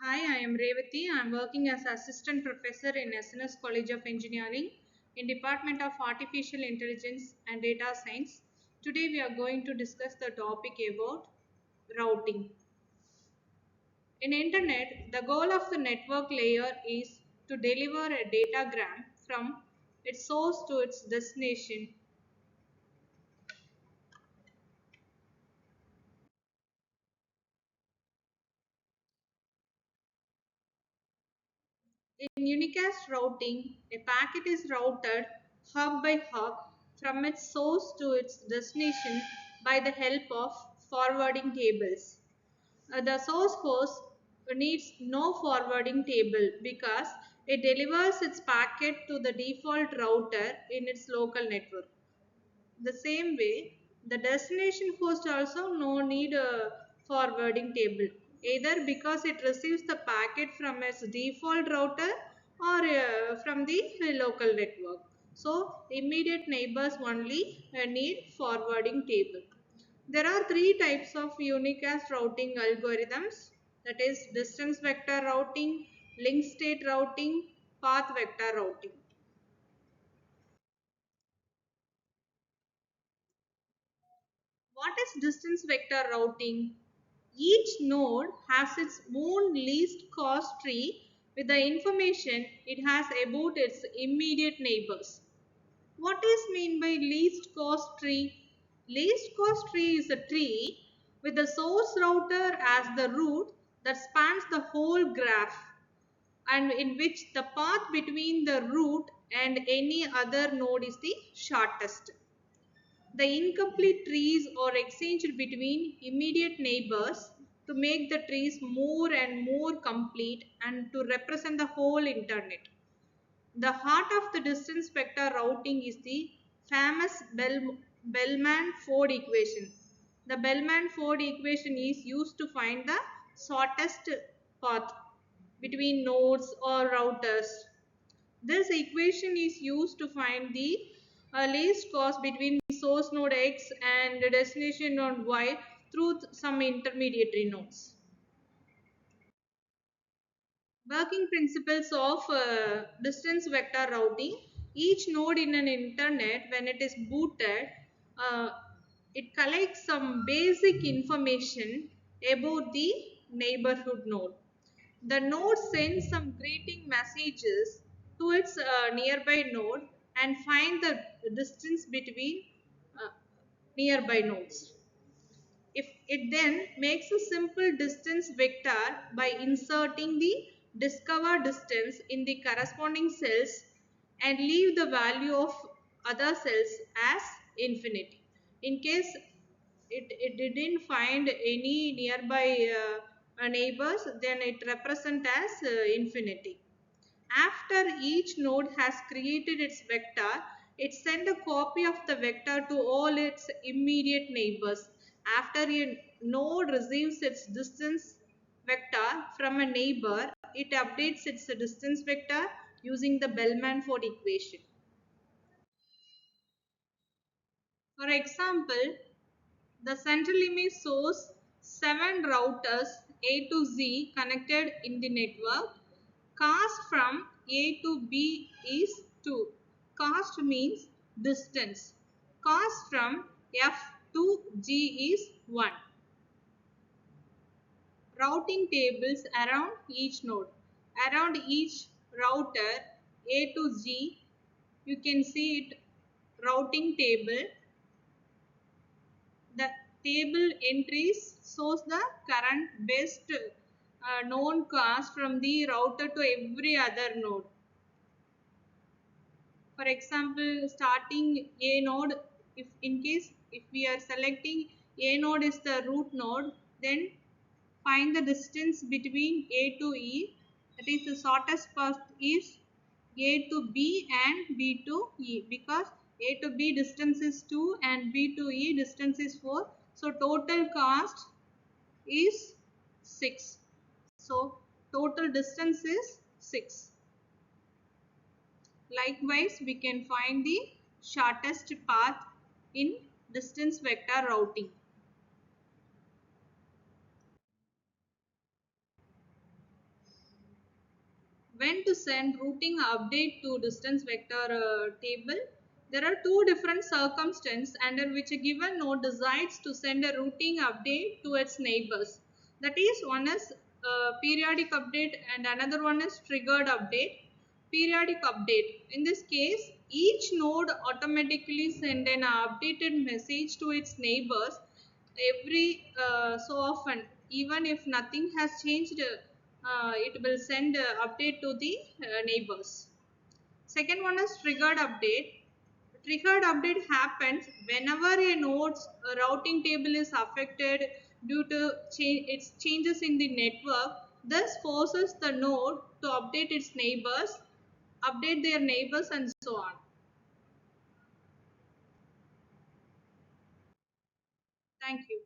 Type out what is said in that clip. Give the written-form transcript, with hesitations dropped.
Hi, I am Revati. I am working as assistant professor in SNS College of Engineering in Department of Artificial Intelligence and Data Science. Today we are going to discuss the topic about routing. In internet, the goal of the network layer is to deliver a datagram from its source to its destination. In unicast routing, a packet is routed hop by hop from its source to its destination by the help of forwarding tables. The source host needs no forwarding table because it delivers its packet to the default router in its local network. The same way, the destination host also no need a forwarding table, either because it receives the packet from its default router or from the local network. So, immediate neighbors only need forwarding table. There are three types of unicast routing algorithms, that is distance vector routing, link state routing, path vector routing. What is distance vector routing? Each node has its own least cost tree with the information it has about its immediate neighbors. What is mean by least cost tree? Least cost tree is a tree with the source router as the root that spans the whole graph and in which the path between the root and any other node is the shortest. The incomplete trees are exchanged between immediate neighbors to make the trees more and more complete and to represent the whole internet. The heart of the distance vector routing is the famous Bellman-Ford equation. The Bellman-Ford equation is used to find the shortest path between nodes or routers. This equation is used to find the least cost between the source node X and the destination node Y through some intermediary nodes. Working principles of distance vector routing. Each node in an internet, when it is booted, uh, it collects some basic information about the neighborhood node. The node sends some greeting messages to its nearby node and find the distance between uh, nearby nodes. If it then makes a simple distance vector by inserting the discovered distance in the corresponding cells and leave the value of other cells as infinity. In case it didn't find any nearby neighbors, then it represent as infinity. After each node has created its vector, it sends a copy of the vector to all its immediate neighbors. After a node receives its distance vector from a neighbor, it updates its distance vector using the Bellman-Ford equation. For example, the central image shows 7 routers A to Z connected in the network. Cost from A to B is 2. Cost means distance. Cost from F to G is 1. Routing tables around each node. Around each router A to Z, you can see it routing table. The table entries shows the current best known cost from the router to every other node. For example, starting A node, if in case if we are selecting A node is the root node, then find the distance between A to E, that is the shortest path is A to B and B to E, because A to B distance is 2 and B to E distance is 4. So total cost is 6. So total distance is 6. Likewise, we can find the shortest path in distance vector routing. when to send routing update to distance vector table. There are two different circumstances under which a given node decides to send a routing update to its neighbors. That is, one is periodic update and another one is triggered update. Periodic update. In this case, each node automatically send an updated message to its neighbors every so often, even if nothing has changed, it will send update to the neighbors. Second one is triggered update. Triggered update happens whenever a node's routing table is affected due to its changes in the network. This forces the node to update its neighbors, update their neighbors, and so on. Thank you.